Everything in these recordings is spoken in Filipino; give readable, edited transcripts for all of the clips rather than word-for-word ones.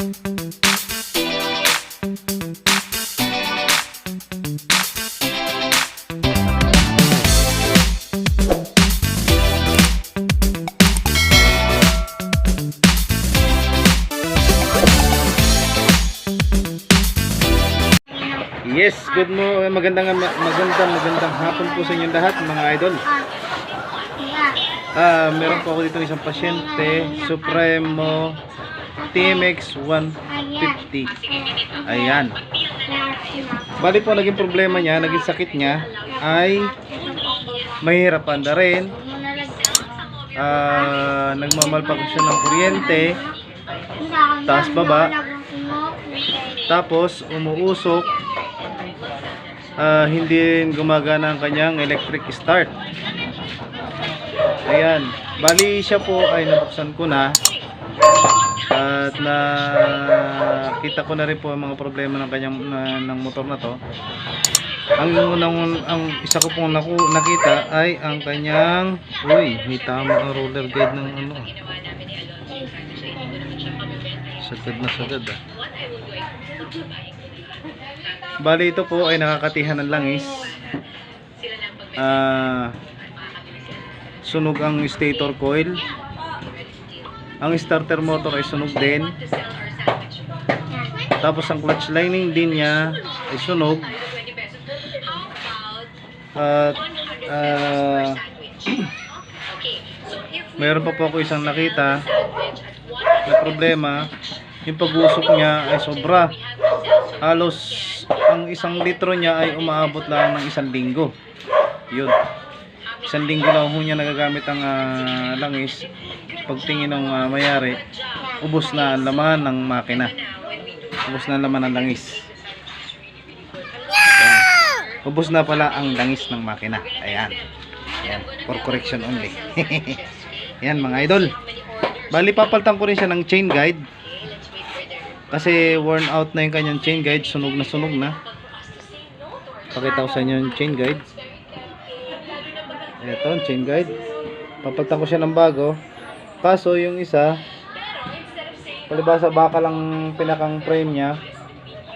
Yes, magandang hapon po sa inyong lahat mga idol. Meron po ako dito isang pasyente, Supremo TMX 150. Ayan. Bali po naging problema niya, naging sakit niya ay mahirapan na rin. Nagmamalpag siya ng kuryente, taas baba, tapos umuusok. Hindi gumagana ang kanyang electric start. Ayan, bali siya po ay nabuksan ko na at nakita ko na rin po ang mga problema ng kanyang ng motor na to. Ang isa ko pong nakita ay ang kanyang may tama ang roller guide ng ano. Sagad na sagad ah. Bali ito po ay nakakatihan ng langis. Sunog ang stator coil. Ang starter motor ay sunog din. Tapos ang clutch lining din niya ay sunog. At mayroon pa po ako isang nakita na problema. Yung pag-usok niya ay sobra. Halos ang 1 litro niya ay umaabot lang ng 1 linggo. Yun. 1 linggo lang ho niya nagagamit ang langis. Pagtingin ng mayari, ubos na ang laman ng makina. Ubos na ang laman ng langis. Ayan. Ubos na pala ang langis ng makina. Ayan. Ayan. For correction only. Ayan mga idol. Bali papalitan ko rin siya ng chain guide. Kasi worn out na yung kanyang chain guide. Sunog na. Pakita ko sa inyo yung chain guide. Ito, chain guide. Papalitan ko siya ng bago. Kaso yung isa, palibasa baka lang pinakang frame niya.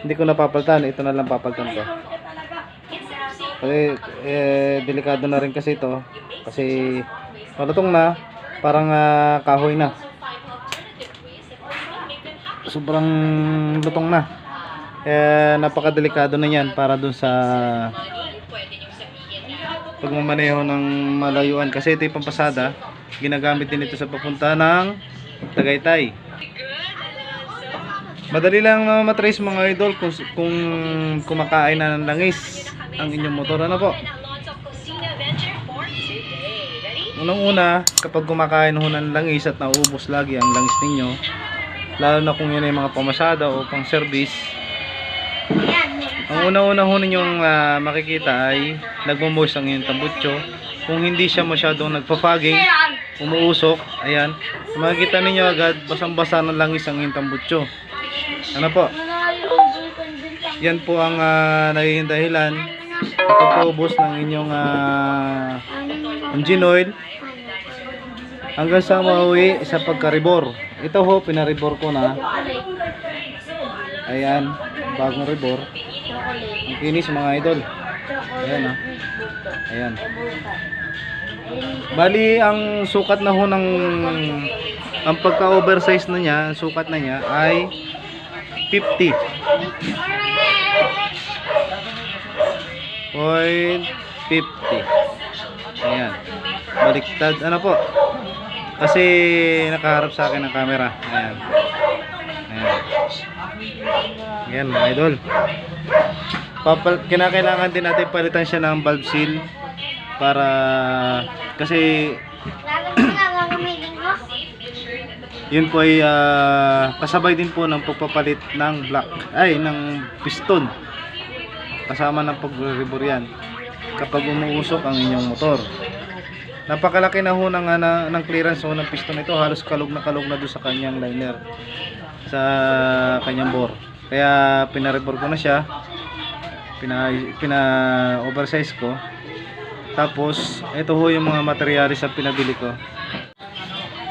Hindi ko napapalitan. Ito na lang papalitan ko. Kasi delikado na rin kasi ito. Kasi malutong na. Parang kahoy na. Sobrang lutong na. Napakadelikado na yan para dun sa pagmamaneho ng malayuan. Kasi ito yung pampasada. Ginagamit din ito sa papunta ng Tagaytay. Madali lang na matrace mga idol kung kumakain na ng langis ang inyong motor. Ano po? Unang-una, kapag kumakain ho ng langis at nauubos lagi ang langis ninyo, lalo na kung yan ay mga pamasada o pang service, ang una-una ho ninyong makikita ay nagmumoist ang inyong tambutso. Kung hindi siya masyadong nagpa-fogging, umuusok, ayan, makikita ninyo agad basang-basa ng langis ang inyong tambutso. Ano po? Yan po ang naging dahilan kapag paubos ng inyong engine oil hanggang sa mauwi sa pagka-rebore. Ito ho, pina-rebore ko na. Ayan, bagong rebore. Ang kinis mga idol. Ayan ha. Ayan. Bali, ang sukat na ho ng ang pagka-oversize na niya, ang sukat na niya ay 50. 0.50. Ayan. Baliktad. Ano po? Kasi nakaharap sa akin ang camera. Ayan. Ayan. Ayan mga idol. Kinakailangan din natin palitan siya ng valve seal para kasi yun po ay kasabay din po ng pagpapalit ng ng piston. Kasama ng pag-rebore yan kapag umuusok ang inyong motor. Napakalaki na ho ng clearance ho ng piston ito. Halos kalog na doon sa kanyang liner, sa kanyang bore. Kaya pina-rebore ko na siya, pina-oversize ko. Tapos ito ho yung mga materyales na pinabili ko.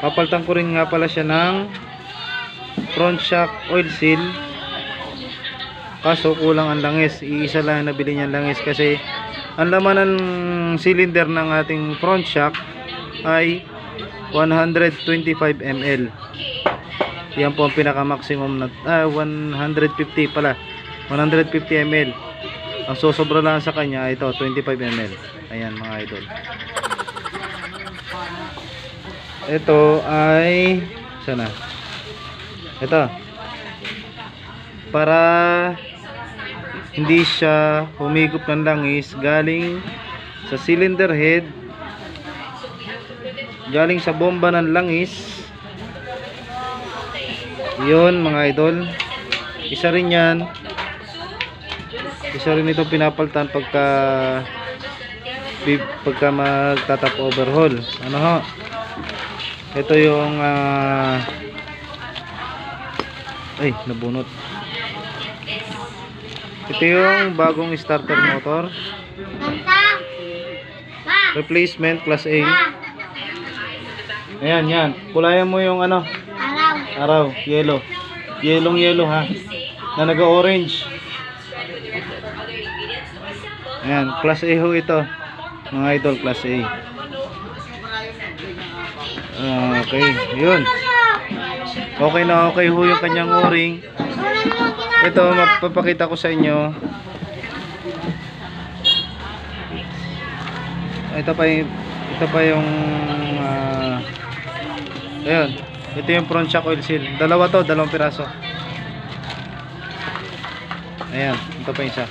Papalitan ko rin nga pala siya ng front shock oil seal, kaso kulang ang langis. Iisa lang ang nabili niyang langis kasi ang laman ng cylinder ng ating front shock ay 125 ml. Yan po ang pinaka maximum na 150 pala, 150 ml. Ang susobra lang sa kanya ito 25 ml. Ayan mga idol, ito ay sana ito para hindi siya humigop ng langis galing sa cylinder head, galing sa bomba ng langis. Yun mga idol, isa rin yan, isa rin ito pinapaltan pagka magtatap overhaul. Ano ho, ito yung ay nabunot. Ito yung bagong starter motor, replacement class A. Ayan, yan. Kulayan mo yung ano, araw, yellow. Yellow ha, na naga-orange. Ayan, class A ho ito. Mga idol, class A. Okay, yun. Okay na okay ho yung kanyang o-ring. Ito, mapapakita ko sa inyo. Ito pa yung ayun, ito yung front shock oil seal. Dalawa to, dalawang piraso. Ayan, ito pa yung isa.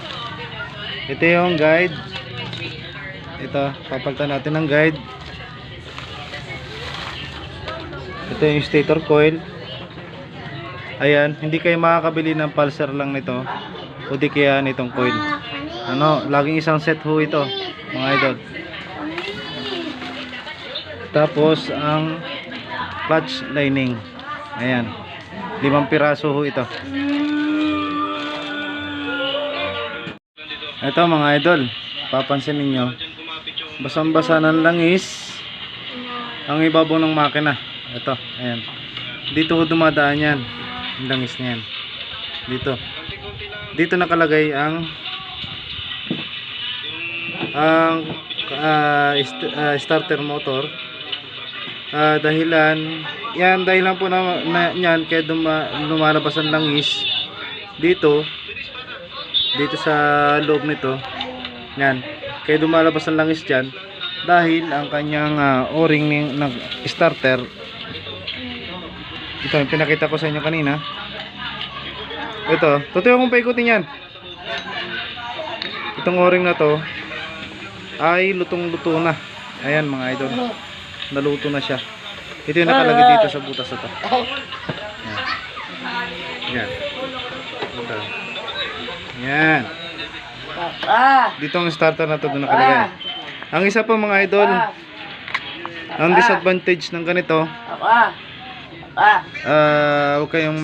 Ito yung guide. Ito, papalitan natin ng guide. Ito yung stator coil. Ayan, hindi kayo makakabili ng pulser lang nito o di kaya nitong coil. Ano, laging isang set ho ito mga idol. Tapos ang clutch lining, ayan, 5 piraso ho ito. Ito mga idol, papansin ninyo, basang-basa ng langis ang ibabaw ng makina. Ito, ayan, dito ho dumadaan yan, ang langis na yan. Dito nakalagay ang starter motor. Dahilan po na yan kaya lumalabas ang langis dito sa loob nito. Yan, kaya lumalabas ang langis dyan dahil ang kanyang o-ring ng starter, ito yung pinakita ko sa inyo kanina. Ito, totoo kong paikutin yan. Itong o-ring na to ay lutong-luto na. Ayan mga idol, naluto na siya. Ito yung nakalagay dito sa butas ito. Yan. Ito. Yan. Dito ang starter na ito doon nakalagay. Ang isa pa mga idol, ang disadvantage ng ganito, huwag kayong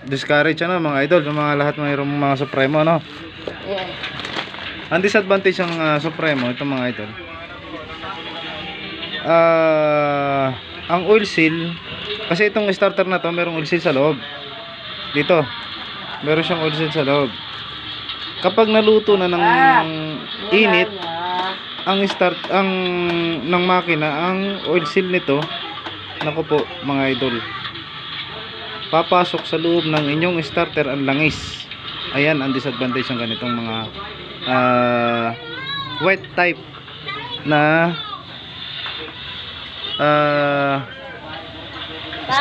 discourage mga idol, sa mga lahat mayroong mga Supremo, no? Ang disadvantage ng Supremo, ito mga idol, ang oil seal, kasi itong starter na to merong oil seal sa loob. Dito meron siyang oil seal sa loob. Kapag naluto na ng init ang ng makina, ang oil seal nito, naku po mga idol, papasok sa loob ng inyong starter ang langis. Ayan ang disadvantage ng ganitong mga wet type na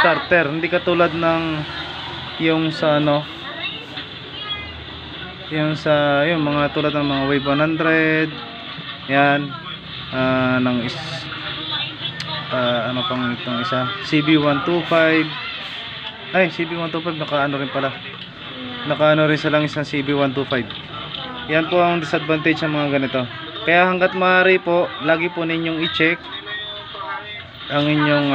starter. Hindi katulad ng yung sa yung mga tulad ng mga Wave 100, yan, ano pang itong isa, CB125. Ay, CB125 nakaano rin pala, nakaano rin sa langis ng CB125. Yan po ang disadvantage ng mga ganito. Kaya hanggat maaari po, lagi po ninyong i-check ang inyong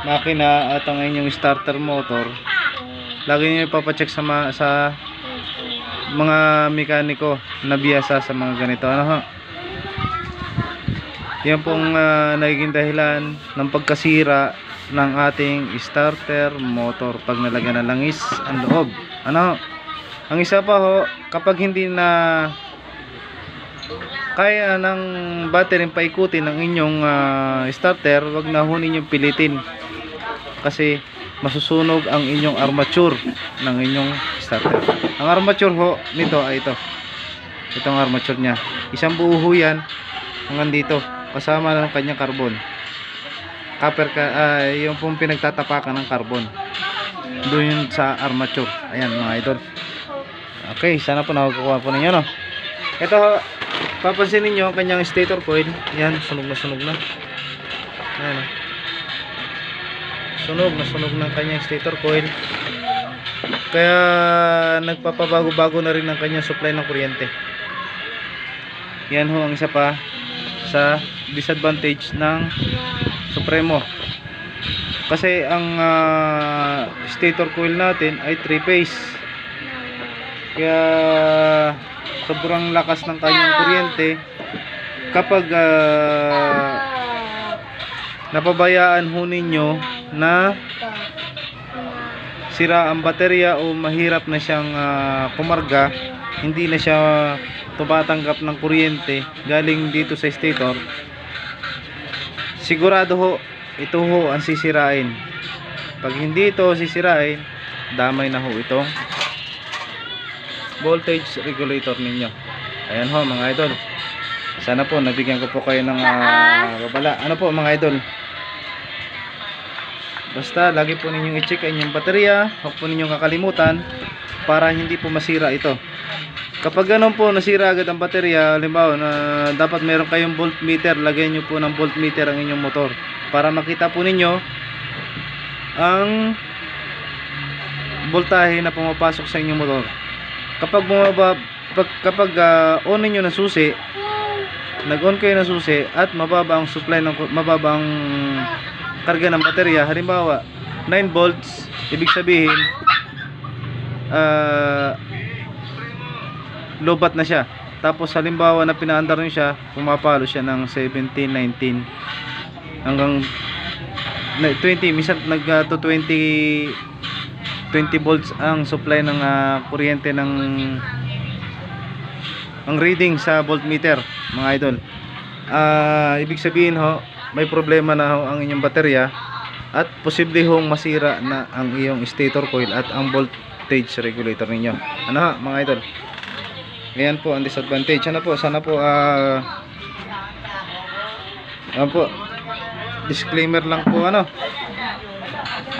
makina at ang inyong starter motor. Lagi niyo ipapacheck sa mga mekaniko na biyasa sa mga ganito. Ano ho? Yan pong nagiging dahilan ng pagkasira ng ating starter motor pag nalagyan ng langis ang loob. Ano? Ang isa pa ho, kapag hindi na kaya ng battery paikutin ng inyong starter, wag na ho ninyong pilitin kasi masusunog ang inyong armature ng inyong starter. Ang armature ho nito ay ito. Itong armature nya. Isang buo ho yan hanggang dito. Kasama ng kanyang carbon. Copper yung pong pinagtatapakan ng carbon. Doon yun sa armature. Ayan mga idol. Okay, sana po nakukuha po ninyo, no? Ito ho, papansin niyo ang kanyang stator coil. Yan, sunog na sunog na. Ayan, no? Sunog na sunog ng kanyang stator coil. Kaya nagpapabago-bago na rin ang kanyang supply ng kuryente. Yan ho ang isa pa sa disadvantage ng Supremo. Kasi ang stator coil natin ay 3-phase. Kaya sobrang lakas ng kanyang kuryente kapag napabayaan ho ninyo na sira ang baterya o mahirap na siyang kumarga, hindi na siya tumatanggap ng kuryente galing dito sa stator, sigurado ho ito ho ang sisirain. Pag hindi ito sisirain, damay na ho itong voltage regulator ninyo. Ayan ho mga idol, sana po nabigyan ko po kayo ng babala. Ano po mga idol, basta lagi po ninyong i-check ang inyong baterya, huwag po ninyong kakalimutan para hindi po masira ito. Kapag ganun po nasira agad ang baterya, halimbawa na dapat meron kayong voltmeter, lagyan nyo po ng voltmeter ang inyong motor para makita po ninyo ang voltahe na pumapasok sa inyong motor. Kapag on ninyo ng susi, nag-on kayo ng susi at mababa ang supply ng mababa ang karga ng baterya, halimbawa 9 volts, ibig sabihin lobat na siya. Tapos halimbawa na pinaandar nyo siya, pumapalo siya ng 17, 19 hanggang 20, minsan nag to 20 volts ang supply ng kuryente ng ang reading sa voltmeter mga idol. Ibig sabihin ho, may problema na ho ang inyong baterya at posible hong masira na ang iyong stator coil at ang voltage regulator ninyo. Ano ha mga idol? Ayan po ang disadvantage. Ano po, sana po ano po, disclaimer lang po, ano,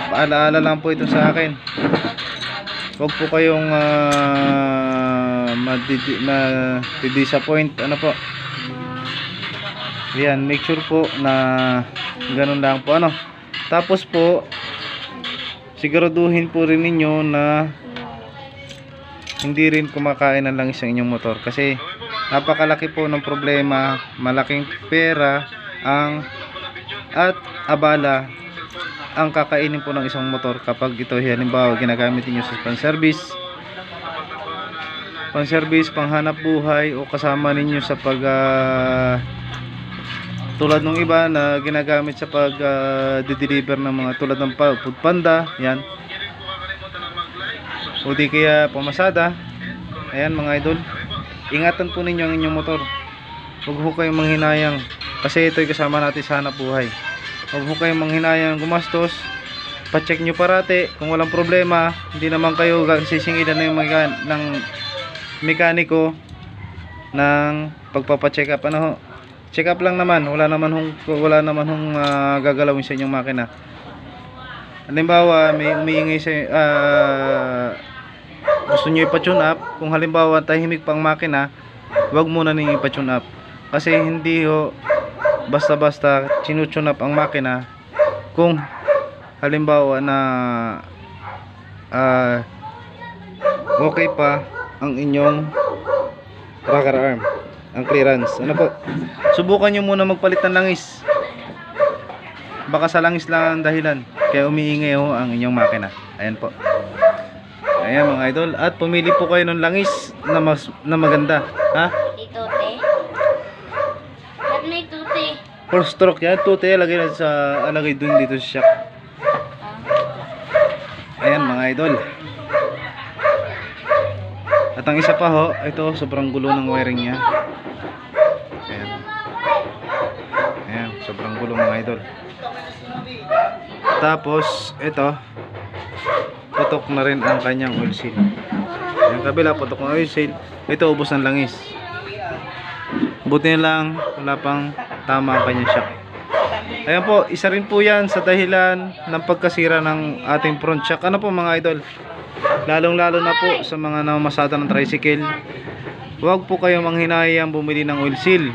paalaala lang po ito sa akin. Huwag po kayong ma-disappoint, ano po. Ayan, make sure po na ganun lang po, ano. Tapos po siguraduhin po rin ninyo na hindi rin kumakain ng langis ang inyong motor kasi napakalaki po ng problema, malaking pera at abala ang kakainin po ng isang motor kapag ito halimbawa ginagamit niyo sa pang-service, panghanap buhay o kasama ninyo sa pag tulad ng iba na ginagamit sa pag de-deliver ng mga tulad ng food panda, yan, o di kaya pamasada. Ayan mga idol, ingatan po ninyo ang inyong motor. Huwag ho kayong manghinayang kasi ito'y kasama natin sa hanap buhay. Huwag ho kayong manghinayang gumastos, pa-check nyo parate. Kung walang problema, hindi naman kayo sisingilan ng mekaniko ng pagpapacheck up. Ano ho, check up lang naman, wala naman hong gagalawin sa inyong makina. Halimbawa may umiingay sa gusto nyo ipa-tune up, kung halimbawa tahimik pang makina, wag muna ninyo ipa-tune up kasi hindi ho basta-basta tune up ang makina kung halimbawa na okay pa ang inyong rocker arm, ang clearance. Ano po, subukan nyo muna magpalit ng langis, baka sa langis lang ang dahilan kaya umiingay ho ang inyong makina. Ayan po. Ayan mga idol, at pumili po kayo ng langis na maganda, ha? Itote. At may tuti. 4 stroke yan. Tute, lagay na lagay dun dito sa shock. Ayan mga idol. At ang isa pa ho, ito sobrang gulo ng wiring niya. Ayan. Ayan, sobrang gulo mga idol. Tapos ito, putok na rin ang kanyang oil seal. Yung kabila, putok ng oil seal. Ito, ubos ng langis. Buti na lang, wala pang tama ang kanyang shock. Ayan po, isa rin po yan sa dahilan ng pagkasira ng ating front shock. Ano po mga idol? Lalong lalo na po sa mga namamasada ng tricycle, huwag po kayong manghinayang bumili ng oil seal.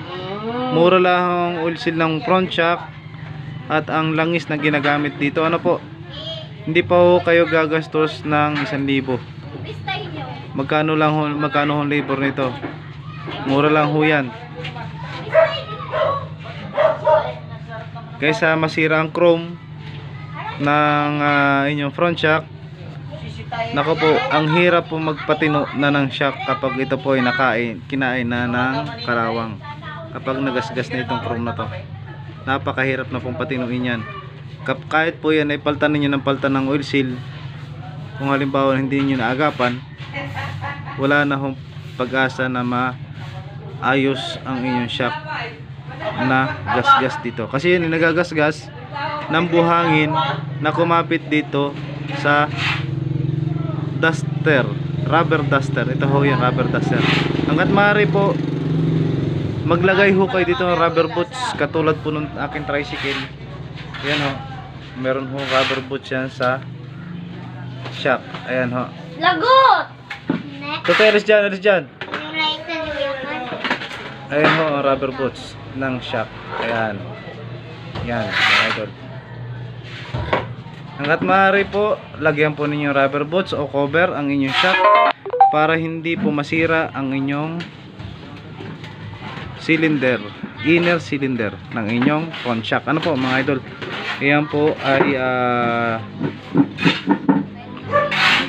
Mura lang ang oil seal ng front shock at ang langis na ginagamit dito. Ano po? Hindi pa ho kayo gagastos ng 1,000. Magkano ho labor nito? Mura lang ho yan. Kaysa masira ang chrome ng inyong front shock, nako po, ang hirap po magpatino na ng shock kapag ito po ay kinain na ng karawang. Kapag nagasgas na itong chrome na to, napakahirap na pong patinuin yan. Kahit po yan ay paltan ninyo ng paltan ng oil seal, kung halimbawa hindi niyo naagapan, wala na hong pag-asa na maayos ang inyong shock na gasgas dito. Kasi yun, nagagasgas ng buhangin na kumapit dito sa duster, rubber duster. Ito ho yung rubber duster. Hanggat maaari po, maglagay ho kayo dito ng rubber boots, katulad po ng aking tricycle. Ayan ho, meron ho rubber boots yan sa shock. Ayan ho. Lagot! Tutoy, alis dyan. Ayan ho ang rubber boots ng shock. Ayan. Yan, mga idol. Hanggat maaari po, lagyan po ninyo rubber boots o cover ang inyong shock para hindi po masira ang inyong cylinder, inner cylinder ng inyong front shock. Ano po mga idol? Ayan po ay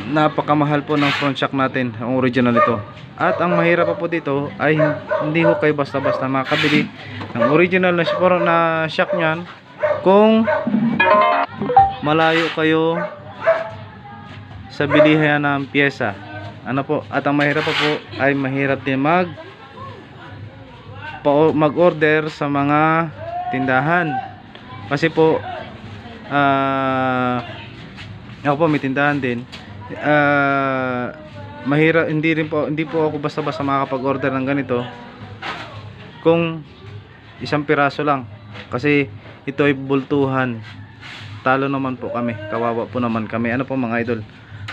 napakamahal po ng front shock natin, ang original ito. At ang mahirap pa po dito ay hindi ho kayo basta-basta makabili ng original na shock nyan kung malayo kayo sa bilihan ng pyesa. Ano po? At ang mahirap pa po ay mahirap din mag-order sa mga tindahan. Kasi po ako po may tindahan din. Mahirap, hindi po ako basta-basta makakapag-order ng ganito kung isang piraso lang, kasi ito ay bultuhan. Talo naman po kami, kawawa po naman kami. Ano po mga idol,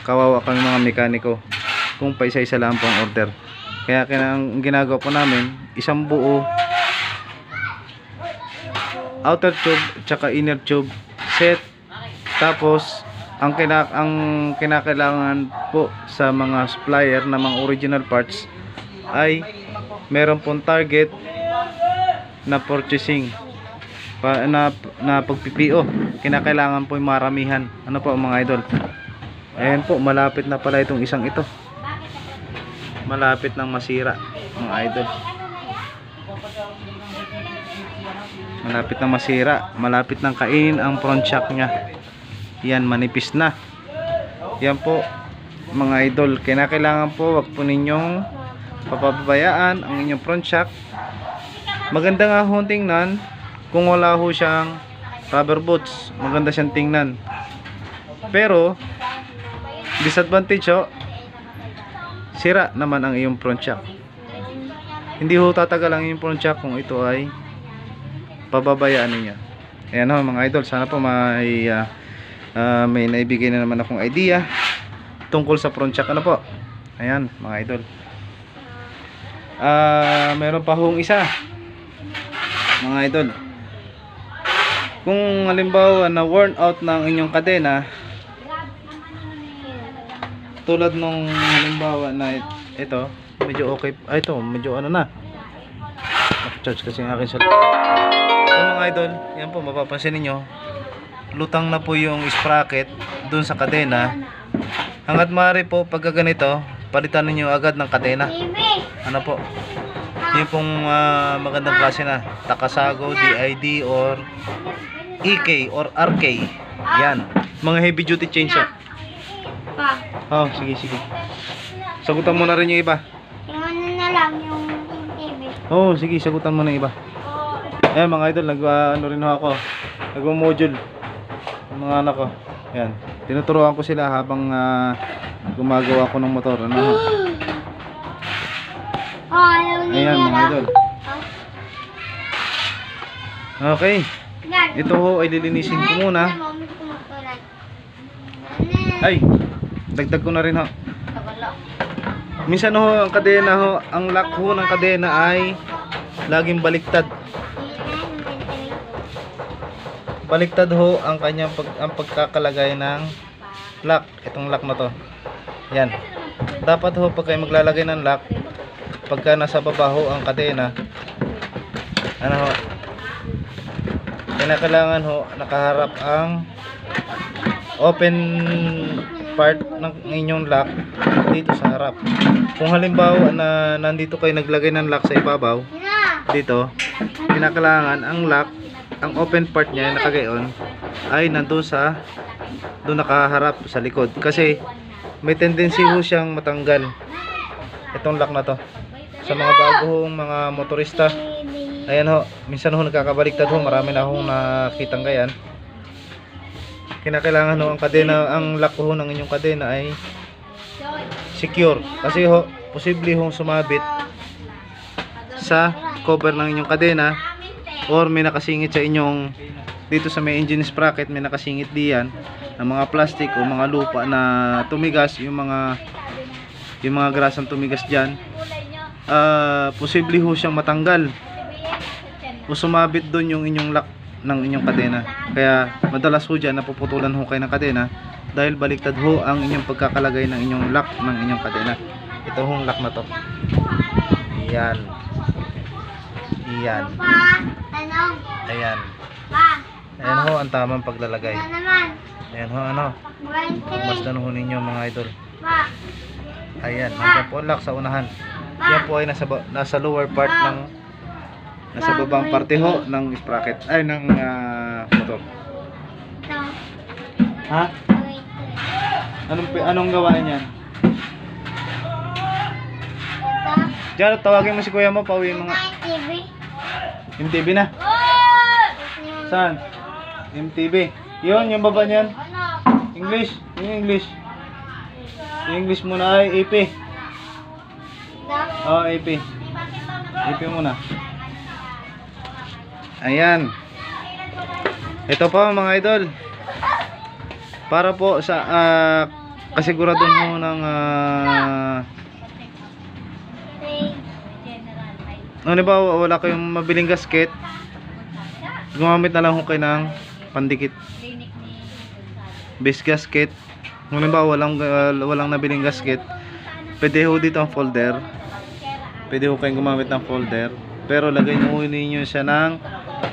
kawawa kami mga mekaniko kung pa isa-isa lang po ang order. Kaya ang ginagawa po namin, isang buo outer tube tsaka inner tube set. Tapos ang kinakailangan po sa mga supplier na mga original parts ay meron pong target na purchasing na pag-PPO. Kinakailangan po yung maramihan. Ano po mga idol? Ayan po, malapit na pala itong isang ito. Malapit nang masira mga idol. Malapit nang masira, malapit nang kainin ang front shock nya. Yan, manipis na. Yan po mga idol, kinakailangan po wag po ninyong papabayaan ang inyong front shock. Maganda nga ho tingnan kung wala ho siyang rubber boots, maganda siyang tingnan. Pero disadvantage ho, sira naman ang iyong front shock. Hindi ho tatagal ang iyong front shock kung ito ay pababayaan ninyo. Ayan ho mga idol, sana po may naibigay na naman akong idea tungkol sa front shock. Ano po? Ayan mga idol. Meron pa hong isa mga idol. Kung halimbawa na worn out ng inyong kadena, tulad nung halimbawa na ito, medyo okay. Ito medyo ano na, charge kasi ang akin sa mga idol. Yan po, mapapansin niyo lutang na po yung sprocket dun sa kadena. Hanggat maaari po pagka ganito, palitan niyo agad ng kadena. Ano po, Yung pong magandang klase na Takasago, DID or EK or RK. Yan. Mga heavy duty chains yan. Oh, sige, sige. Sagutan mo na rin yung iba. Yung ano na lang, yung TV. Oh, sige, sagutan mo na yung iba. Ayan mga idol, ano rin ako. Nag-module. Yung mga anak ko. Ayan. Tinuturuan ko sila habang gumagawa ko ng motor. Ano? Ayan mga idol. Okay. Ito ho ay lilinisin ko muna. Ay, dagdag ko na rin ho. Minsan ho ang kadena ho, ang lock ho ng kadena ay laging baliktad. Baliktad ho ang kanyang ang pagkakalagay ng lock. Itong lock na to. Yan. Dapat ho pag kayo maglalagay ng lock, pagka nasa baba ho ang kadena, ano ho, kailangan ho nakaharap ang open part ng inyong lock dito sa harap. Kung halimbawa na nandito kayo naglagay ng lock sa ibabaw dito, kinakailangan ang lock, ang open part niya nakagayon ay nandun sa doon nakaharap sa likod, kasi may tendency ho siyang matanggal itong lock na to sa mga bagong mga motorista. Ayan ho, minsan ho nagkakabaliktad ho, marami na akong nakitang gayan. Kinakailangan ho ang kadena, ang lock ho ng inyong kadena ay secure, kasi ho posible hong sumabit sa cover ng inyong kadena, or may nakasingit sa inyong dito sa may engine sprocket, may nakasingit diyan ng mga plastic o mga lupa na tumigas, yung mga grasang tumigas diyan, posible ho siyang matanggal o sumabit doon yung inyong lock ng inyong kadena. Kaya madalas ho dyan napuputulan ho kayo ng kadena dahil baliktad ho ang inyong pagkakalagay ng inyong lock ng inyong kadena. Ito hong lock na to. Yan. Yan. Ayan. Ayan ho ang tamang paglalagay. Ayan ho, ano, masdan ho ninyo mga idol. Ayan, nandiyan po ang lock sa unahan. Yan po ay nasa lower part ng, nasa babang parte ho ng sprocket, ay ng motor. Ha? Anong gawain yan? Diyan, tawagin mo si kuya mo, pauwi mga MTV na. Saan? MTV. Yun, yung baba niyan. English, yung English. Yung English muna ay AP. Oh, AP. AP muna. Ayan. Ito po mga idol. Para po sa kasiguraduhan mo ng ano ba, wala kayong mabiling gasket, gumamit na lang ho kayo ng pandikit base gasket. Kung ba walang nabiling gasket, pwede ho dito ang folder, pwede ho kayong gumamit ng folder, pero lagay nyo ninyo siya ng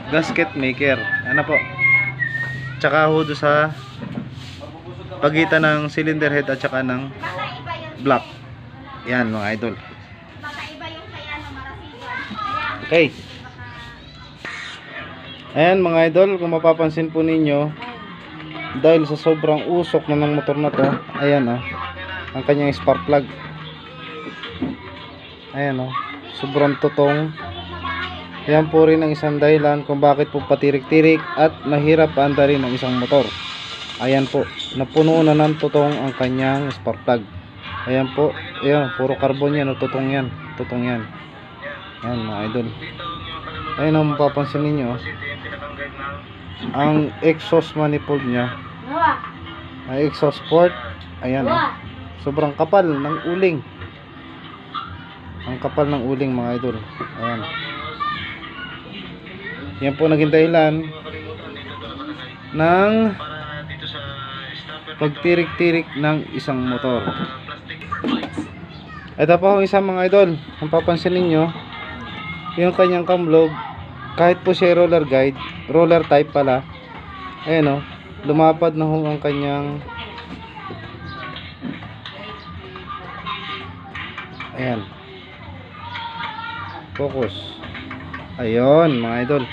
gasket maker. Ano po, tsaka ho doon sa pagitan ng cylinder head at tsaka ng block. Yan mga idol. Okay. Ayan mga idol, kung mapapansin po ninyo, dahil sa sobrang usok na ng motor na to, ayan ang kanyang spark plug. Ayan sobrang tutong. Ayan po rin ang isang dahilan kung bakit po patirik-tirik at mahirap paandarin ng isang motor. Ayan po, napuno na ng tutong ang kanyang spark plug. Ayan po, ayan, puro carbon yan, tutong yan, tutong yan. Ayan mga idol. Ayan ang mapapansin ninyo, ang exhaust manifold nya ay exhaust port. Ayan sobrang kapal ng uling, ang kapal ng uling mga idol. Ayan, yan po naging dahilan ng pagtirik-tirik ng isang motor. Ito po ang isang mga idol, ang papansin ninyo, yung kanyang camlog, kahit po siya roller guide, roller type pala, ayan lumapad na ho ang kanyang, ayan, Focus. Ayun, mga idol.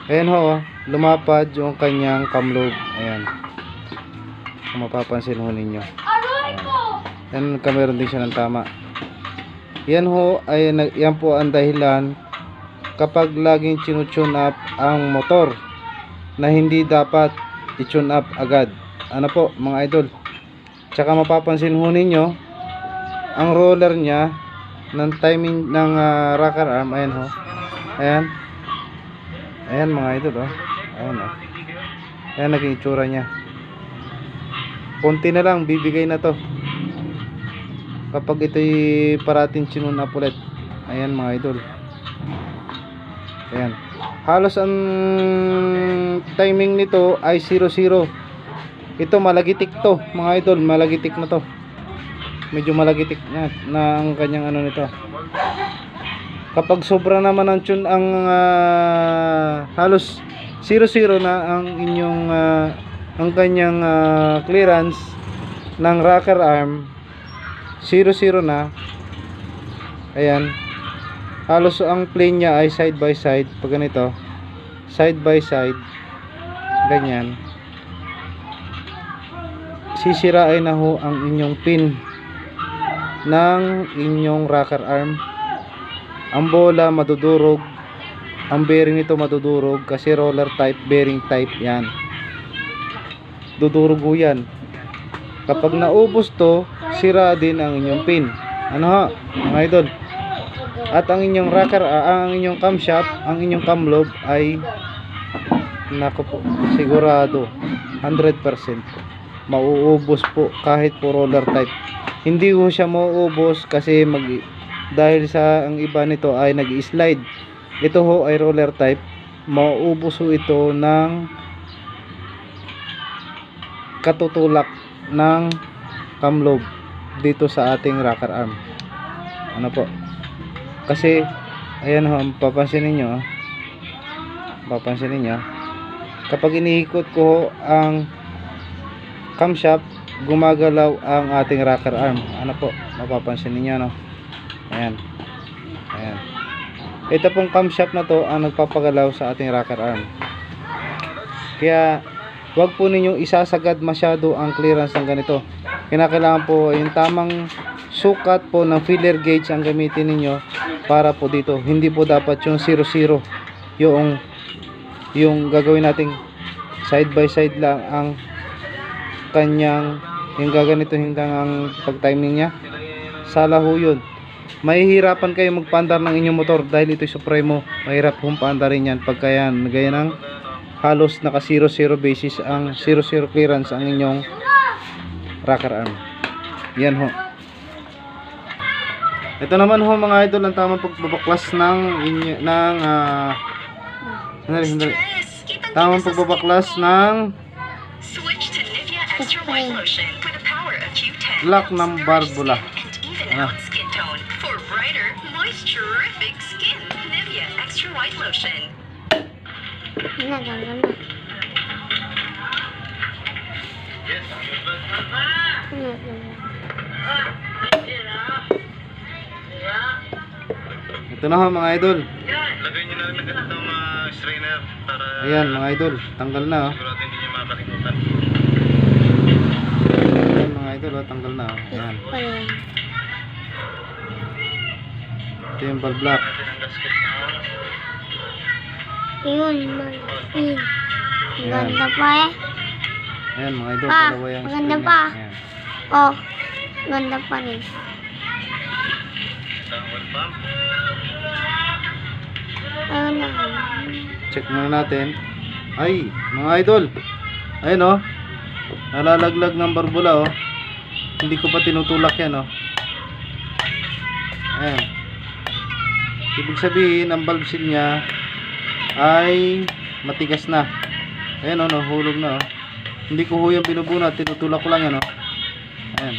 Ayan ho, lumapad yung kanyang cam lobe. Ayan. Kung mapapansin ho ninyo. Ayan, kameron din siya ng tama. Yan ho, yan po ang dahilan kapag laging tune up ang motor na hindi dapat i-tune up agad. Ano po, mga idol? Tsaka mapapansin ho ninyo, ang roller niya ng timing ng rocker arm, ayan ho. Ayan. Ayan mga idol, oh. Ayan, oh. Ayan naging itsura niya. Konti na lang, bibigay na to kapag ito'y parating tune up ulit. Ayan mga idol. Ayan. Halos ang timing nito ay 00. Ito malagitik to, mga idol. Malagitik na to. Medyo malagitik na ang kanyang ano nito. Kapag sobra naman ang tune, ang halos 00 na ang inyong ang kanyang clearance ng rocker arm, 00 na. Ayan. Halos ang plane niya ay side by side. Pag ganito, side by side, ganyan, sisirain na ho ang inyong pin ng inyong rocker arm. Ang bola madudurog, ang bearing nito madudurog kasi roller type, bearing type yan. Dudurog ho yan. Kapag naubos to, sira din ang inyong pin. Ano ha, mga idol? At ang inyong rocker, ang inyong camshaft, ang inyong cam lobe ay nako po, sigurado 100% mauubos po kahit po roller type. Hindi ho siya mauubos kasi dahil sa ang iba nito ay nag-slide. Ito ho ay roller type. Mauubos ho ito ng katutulak ng cam lobe dito sa ating rocker arm. Ano po? Kasi ayan ho, papansinin nyo, kapag iniikot ko ang camshaft, gumagalaw ang ating rocker arm. Ano po, mapapansin niyo, no? Ayan. Ayan. Ito pong camshaft na to ang nagpapagalaw sa ating rocker arm. Kaya wag po ninyong isasagad masyado ang clearance ng ganito. Kinakailangan po yung tamang sukat po ng feeler gauge ang gamitin ninyo para po dito. Hindi po dapat yung 00 yung gagawin nating side by side lang ang kanyang, yung gaganito hanggang ang pag timing niya. Sala ho yun. Mahihirapan kayo magpaandar ng inyong motor dahil ito'y Supremo. Mahirap kung paandarin yan pagka yan gaya ng halos naka 00 basis, ang 00 clearance ang inyong rocker arm. Yan ho. Ito naman ho mga idol ang tamang pagbabaklas ng sandali. Tamang pagbabaklas ng black ng barbula. Ano? Ito na ho mga idol. Lagay nyo na rin agad itong strainer para Ayan mga idol, tanggal na oh. sigurado hindi nyo makalimutan. Ayan mga idol, oh, tanggal na oh. Ayan. Ito yung valve block. Natin ang gasket na Yun, magpin. Maganda pa eh. Ayan mga idol, Pa, dalawa yung maganda screen pa. niya. Ayan. Oh, ganda pa rin. oil pump. Ayun na. Check muna natin. Ay, mga idol. Ayun oh. Nalalaglag ng barbula oh. Hindi ko pa tinutulak yan oh. Ayan. Ibig sabihin, ang valve seal niya ay matigas na. Ayan oh, nahulog na oh. Hindi ko ho yung binubunat, tinutulak ko lang yan oh. Ayan.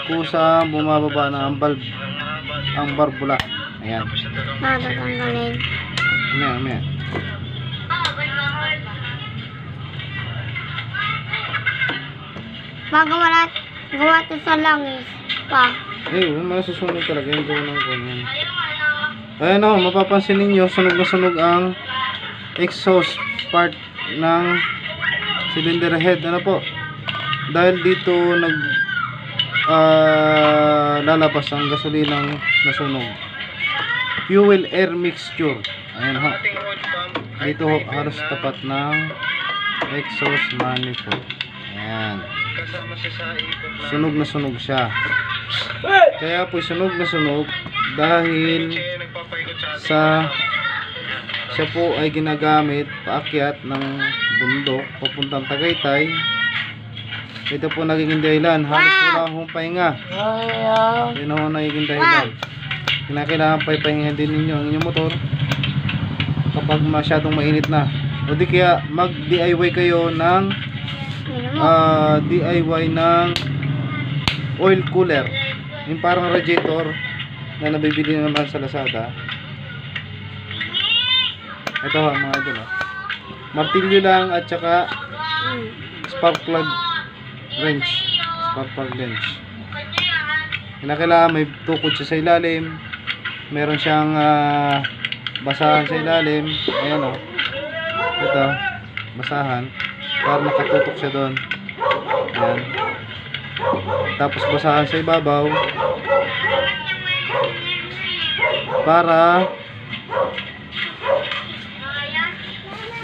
Kusa bumababa na ang valve, ang barbula. Ayan. Natatanggalin. Mamaya. Bago wala, gawa to sa langis pa. Eh, masusunod talaga yung gawin ng ganyan. Ayan o, mapapansin ninyo, sunog na sunog ang exhaust part ng cylinder head. Ano po? Dahil dito lalabas ang gasolinang nasunog. Fuel air mixture. Ayan ho. Ating oil pump. Dito ho, halos tapat ng exhaust manifold. Ayan. Kasama siya sa ikot na. Sunog na sunog siya. Kaya po sunog na sunog dahil Kaya nagpapaikot sa ating sa siya po ay ginagamit paakyat ng bundok papuntang Tagaytay. Ito po nagiging dahilan. Halos wala akong pahinga. Yun ho nagiging dahilan. Kinakailangan pa ipahinga din ninyo ang inyong motor kapag masyadong mainit na. O di kaya mag DIY kayo ng DIY ng oil cooler. Yung parang radiator na nabibili naman sa Lazada. Ito ha mga idol ha. Martilyo lang at saka spark plug wrench. Spark plug wrench. Kinakailangan may tukod siya sa ilalim. Meron siyang basahan sa ilalim. Ayan o. Ito. Basahan. Para nakatutok siya doon. Ayan. Tapos basahan sa ibabaw.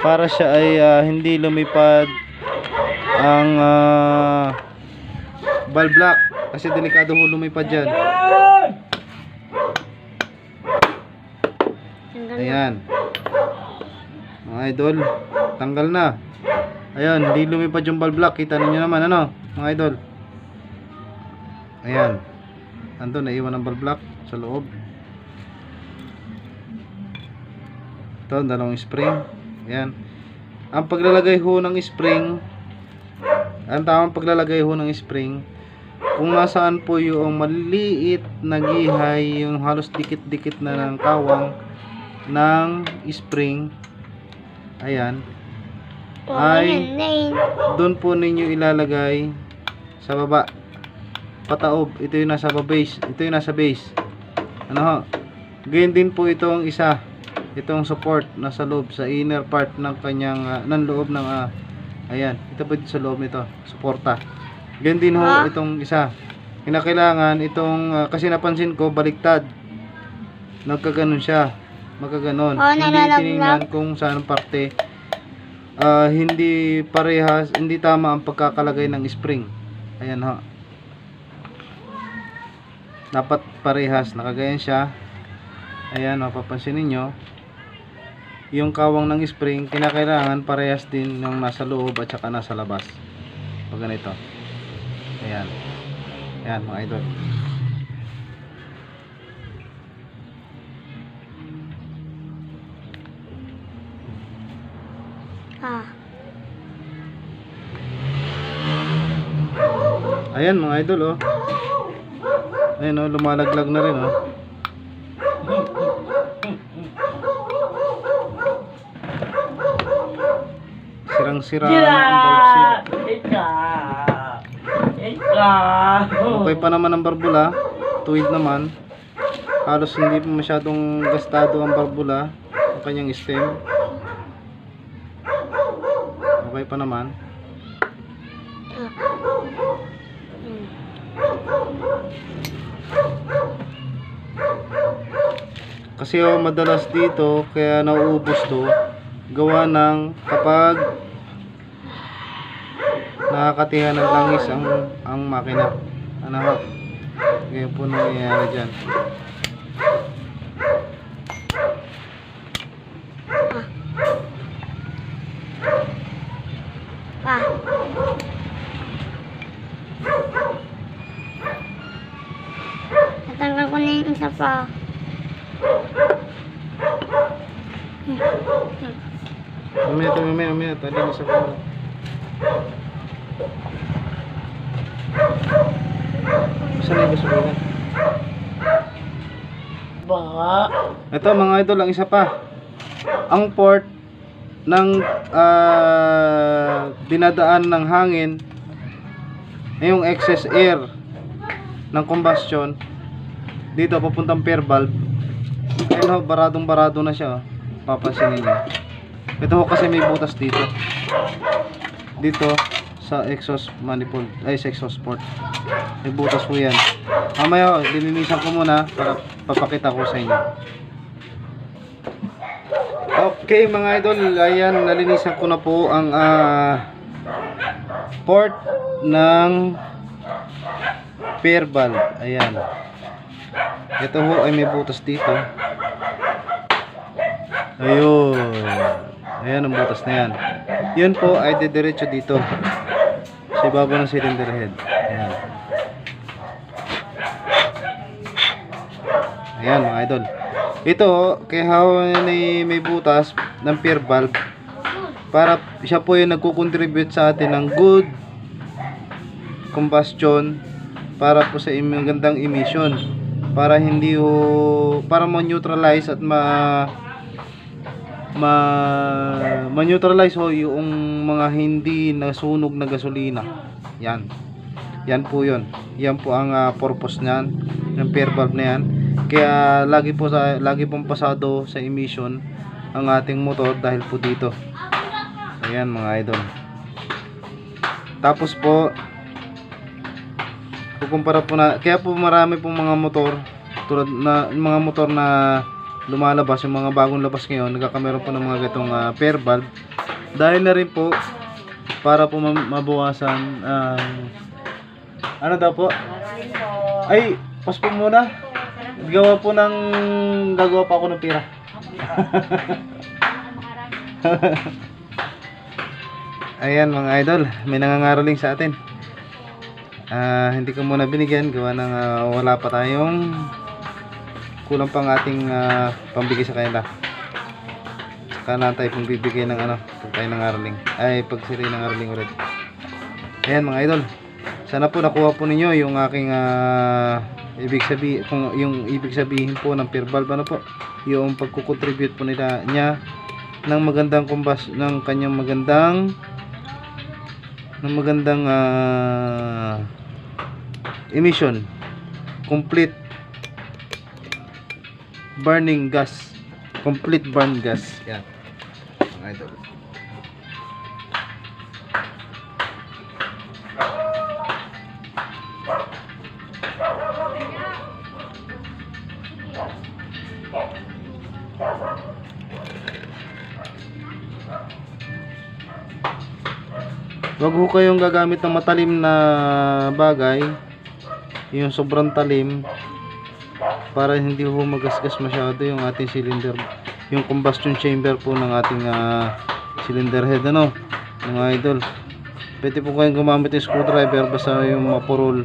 Para siya ay hindi lumipad ang valve lock. Kasi delikado ho lumipad dyan. Ayan. Mga idol, tanggal na. Ayan, hindi lumipad yung valve lock. Kita ninyo naman, ano, mga idol. Ayan. Andun, naiwan ang valve lock sa loob. Ito, dalawang spring. Ayan. Ang paglalagay ho ng spring, ang tamang paglalagay ho ng spring, kung nasaan po yung maliit na gihay, yung halos dikit-dikit na ng kawang ng spring, ayan, ay doon po ninyo ilalagay sa baba, pataob. Ito yung nasa base, ito yung nasa base. Ano ho, ganyan din po itong isa, itong support nasa loob, sa inner part ng kanyang ng loob ng ayan, ito po sa loob nito, suporta. Ganyan din ho itong isa. Kinakailangan itong kasi napansin ko baliktad, nagkaganon siya, magkaganon. Hindi tinignan kung saan parte hindi parehas, hindi tama ang pagkakalagay ng spring. Ayan ho, dapat parehas, nakagayan siya. Ayan, mapapansin ninyo yung kawang ng spring, kinakailangan parehas din ng nasa loob at saka nasa labas. Pag ganito. Ayan. Ayan mga idol. Ayan mga idol oh. Ayan oh, lumalaglag na rin oh. Sirang-sira na ang valve okay pa naman ang barbula, tuwid naman. Halos hindi pa masyadong gastado ang barbula, ang kanyang stem. Okay pa naman. Kasi madalas dito kaya nauubos to, gawa ng kapag nakakatihan ng langis ang makina. Ano ho? Ganyan po nangyayari dyan. Natanggal ko na yung isa pa. Mamaya, tali na sa kamera. Saan na yung gasolina? Ito mga idol, ang isa pa. Ang port ng dinadaan ng hangin, yung excess air ng combustion dito papuntang pair valve, Ayun ho, baradong barado na siya oh. Papansinin niyo. Ito ho kasi may butas dito. Dito sa exhaust manifold, ay sa exhaust port. May butas po yan. Mamaya ho, lilinisan ko muna para papakita ko sa inyo. Okay mga idol, ayan, nalinisan ko na po ang port ng pair valve. Ayan. Ito ho ay may butas dito. Ayun. Ayan ang butas na yan. Yun po ay didiretso dito sa ibabaw ng cylinder head. Ayan. Ayan mga idol. Ito kaya may butas ng pair valve para siya po yung nagko-contribute sa atin ng good combustion para po sa magandang emission, para hindi para ma-neutralize at ma-neutralize ho yung mga hindi nasunog na gasolina. Yan po yun. Yan po ang purpose niyan, ng pair valve na yan. Kaya lagi pong pasado sa emission ang ating motor dahil po dito. Ayan mga idol. Tapos po kukumpara po na, kaya po marami pong mga motor tulad na mga motor na lumalabas, yung mga bagong labas ngayon, nagkakameron po ng mga gatong pair valve dahil na rin po para po mabawasan ano daw po, ay pas po muna, gagawa pa ako ng pira. Ayan mga idol, may nangangaraling sa atin. Hindi ko muna binigyan gawa ng wala pa tayong kulang pang ating pambigay sa kanila. Saka na tayo pong bibigay ng pag tayo nangaraling, ay pag sila nangaraling ulit. Ayan mga idol, sana po nakuha po ninyo yung aking ibig sabihin po ng pair valve, ano po yung pagkukontribute po niya ng magandang ng kanyang magandang emission, complete burn gas. Yan mga idol. Huwag ho kayong gagamit ng matalim na bagay, yung sobrang talim, para hindi ho magasgas masyado yung ating cylinder, yung combustion chamber po ng ating cylinder head, mga idol. Pwede po kayong gumamit ng screwdriver basta yung mapurol,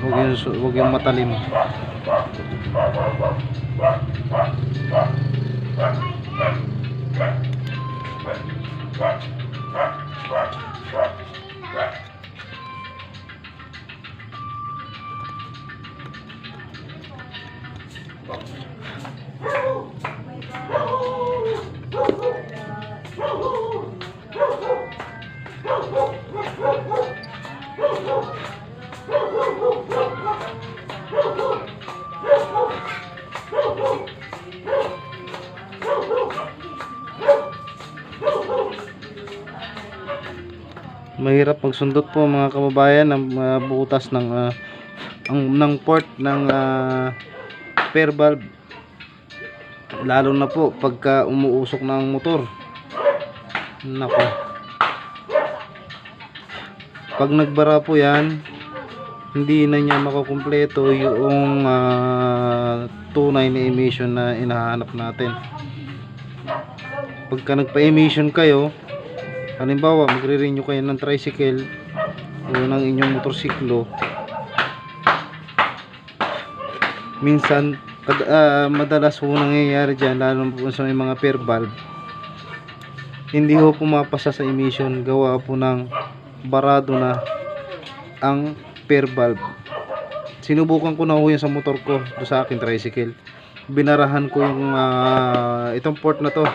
huwag yung matalim. Mahirap magsundot po mga kababayan ng butas ng port ng pair valve, lalo na po pagka umuusok ng motor. Nako, pag nagbara po yan, hindi na niya makukumpleto yung tunay na emission na hinahanap natin. Pagka nagpa-emission kayo, halimbawa magre-renew kayo ng tricycle o ng inyong motorsiklo, minsan madalas po nangyayari dyan, lalo po sa may mga pair valve, hindi ho pumapasa sa emission gawa po ng barado na ang pair valve. Sinubukan ko na ho yan sa motor ko, sa akin tricycle. Binarahan ko yung itong port na to,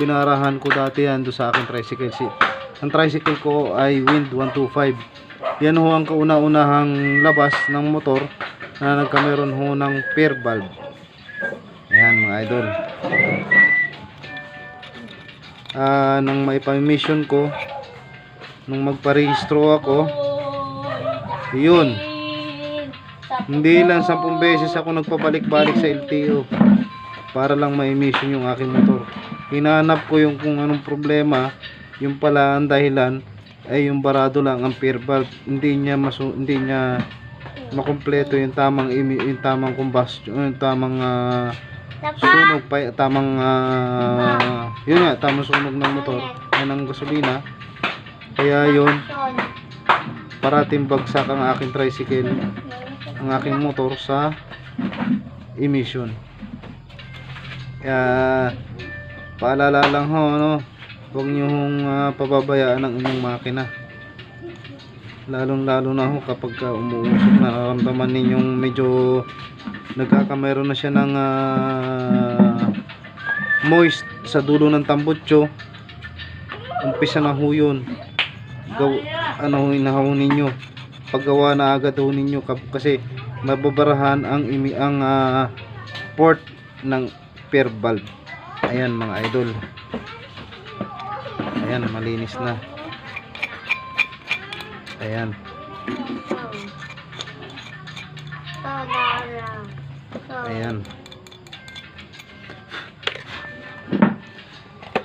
binarahan ko dati yan do sa akin tricycle. Ang tricycle ko ay Wind 125. Yan ho ang kauna-unahang labas ng motor na nagkameron ho ng pair valve. Ayan mga idol. Nang maipamisyon ko, nung magparehistro ako, yun, hindi lang 10 beses ako nagpabalik-balik sa LTO para lang ma-emission yung aking motor. Hinahanap ko yung kung anong problema. Yung pala ang dahilan ay yung barado lang ang air valve, hindi niya makumpleto yung tamang combustion, yung tamang sunog pa, tamang yun nga, tamang sunog ng motor ay ng gasolina. Kaya yun, parating bagsak ang aking tricycle, ang aking motor sa emission. Kaya paalala lang ho, no, huwag nyo hong pababayaan ang inyong makina, lalong lalo na ho kapag umuusok na, nararamdaman ninyong medyo nagkakameron na siya ng moist sa dulo ng tambutso. Umpisa na ho yun, inahaw ninyo, paggawa na agad ho ninyo kasi mababarahan ang port ng air valve. Ayan mga idol, ayan, malinis na. Ayan. Ayan.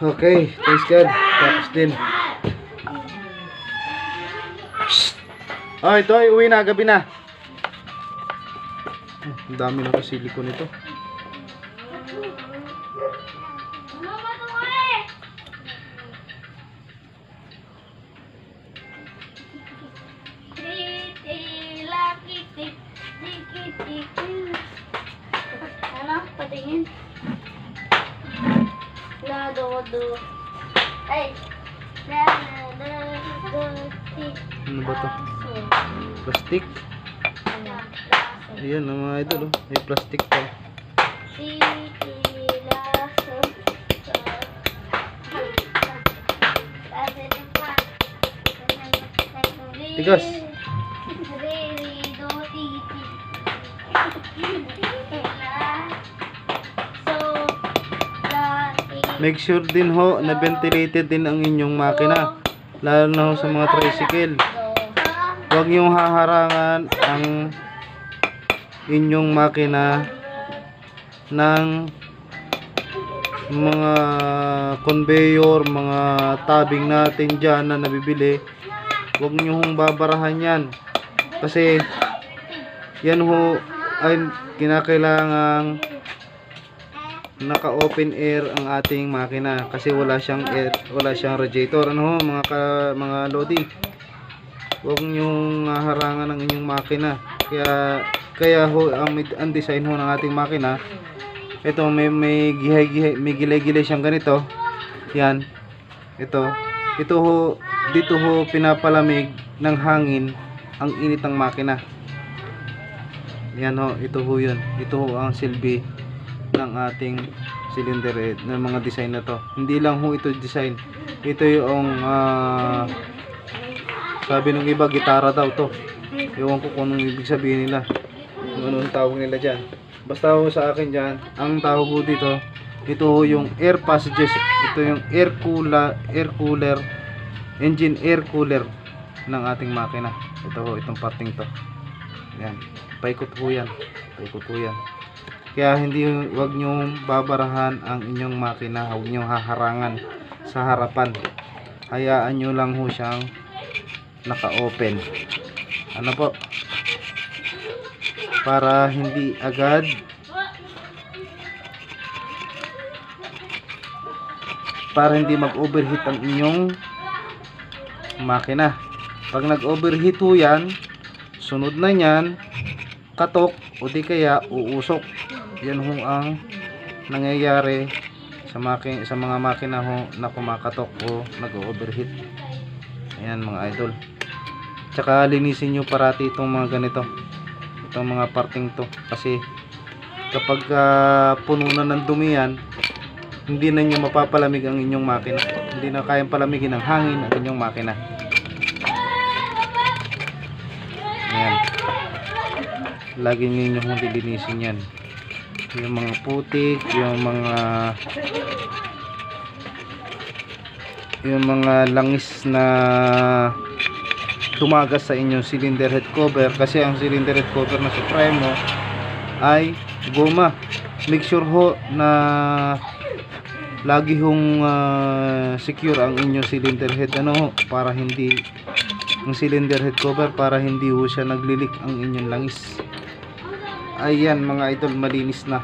Okay, thanks God. Tapos din. Oh, ito ay uwi na, gabi na. Ang dami na kasi silikon nito. Ano? Patingin. Lado. Ay. Ano ba to? Plastic. Ayan ang mga idol, oh. May plastic pa. Tigas. Make sure din ho na ventilated din ang inyong makina, lalo na ho sa mga tricycle. Huwag niyong haharangan ang inyong makina ng mga conveyor, mga tabing natin dyan na nabibili. Huwag niyong babarahan yan, kasi yan ho ay kinakailangang naka open air ang ating makina, kasi wala siyang air, wala siyang radiator. Ano ho mga lodi, huwag niyong harangan ang inyong makina. Kaya ho ang design ho ng ating makina, ito may gilay-gilay siyang ganito. Yan, ito ho, dito ho pinapalamig ng hangin ang init ng makina. Yan ho, ito ho yun, ito ho ang silbi ng ating cylinder ng mga design na to. Hindi lang ho ito design, ito yung sabi ng iba gitara daw to. Ewan ko kung anong ibig sabihin nila, kung anong tawag nila dyan. Basta ho sa akin dyan, ang tawag ho dito, ito ho yung air passages, ito yung air cooler, engine air cooler ng ating makina. Ito ho, itong parting to. Yan, paikot ho yan, paikot ho yan. Kaya wag nyo babarahan ang inyong makina, huwag nyo haharangan sa harapan. Hayaan nyo lang ho siyang naka-open. Ano po? Para hindi agad mag-overheat ang inyong makina. Pag nag-overheat ho yan, sunod na yan, katok o di kaya uusok. Yan ho ang nangyayari sa mga makina ho na kumakatok o nag-overheat. Ayan mga idol. Tsaka linisin nyo parati itong mga ganito, itong mga parting to, kasi kapag puno na ng dumi yan, hindi na nyo mapapalamig ang inyong makina, hindi na kayang palamigin ng hangin ang inyong makina. Ayan, lagi ninyo linisin yan. yung mga putik, yung mga langis na tumagas sa inyong cylinder head cover, kasi ang cylinder head cover na Supremo ay goma. Make sure ho na lagi hong secure ang inyong cylinder head para hindi ang cylinder head cover, para hindi ho siya naglilik ang inyong langis. Ayan mga idol, malinis na.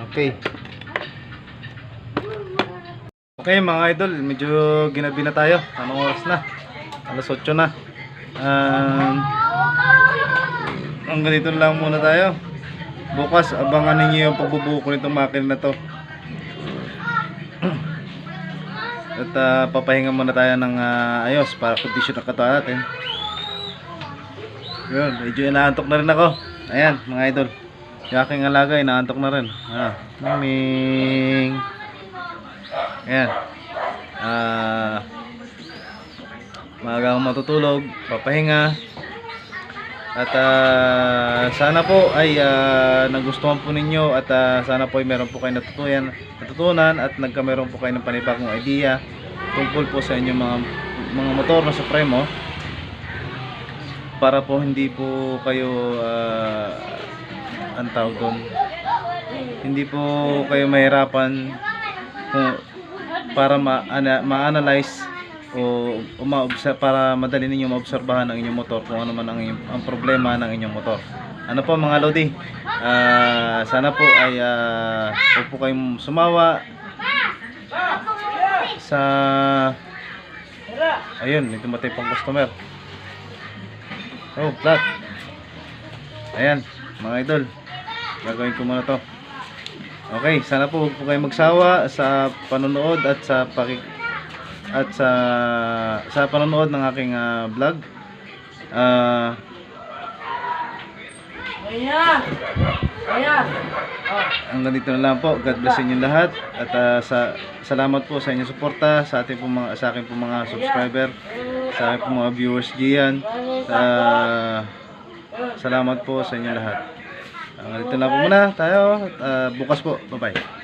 Okay mga idol, medyo ginabi na tayo. Anong oras na? Alas 8 na. Ang ganito lang muna tayo. Bukas abangan ninyo yung pagbubuko nitong makina na to. At papahinga muna tayo ng ayos para kondisyon ang katawan natin. Yun, medyo inaantok na rin ako. Ayan mga idol, yung aking alaga inaantok na rin. Miming. Ayan, maaga akong matutulog, papahinga. At sana po ay nagustuhan po ninyo, at sana po ay meron po kayo natutunan at meron po kayo ng panibagong idea tungkol po sa inyong mga motor na Supremo, para po hindi po kayo ang tawag doon, hindi po kayo mahirapan para ma-analyze o para madali ninyo maobserbahan ang inyong motor kung ano man ang problema ng inyong motor. Ano po mga Lodi, sana po ay huwag po kayong sumawa sa ayun, may tumatay pang customer. Oh, flat. Ayan mga idol, gagawin ko muna to. Okay, sana po huwag po kayong magsawa sa panonood at sa panonood ng aking vlog. Hanggang dito na lang po. God bless inyo lahat, at salamat po sa inyong suporta sa aking po mga subscriber, sa aking po mga viewers diyan. Salamat po sa inyo lahat. Dito na po muna tayo. Bukas po. Bye bye.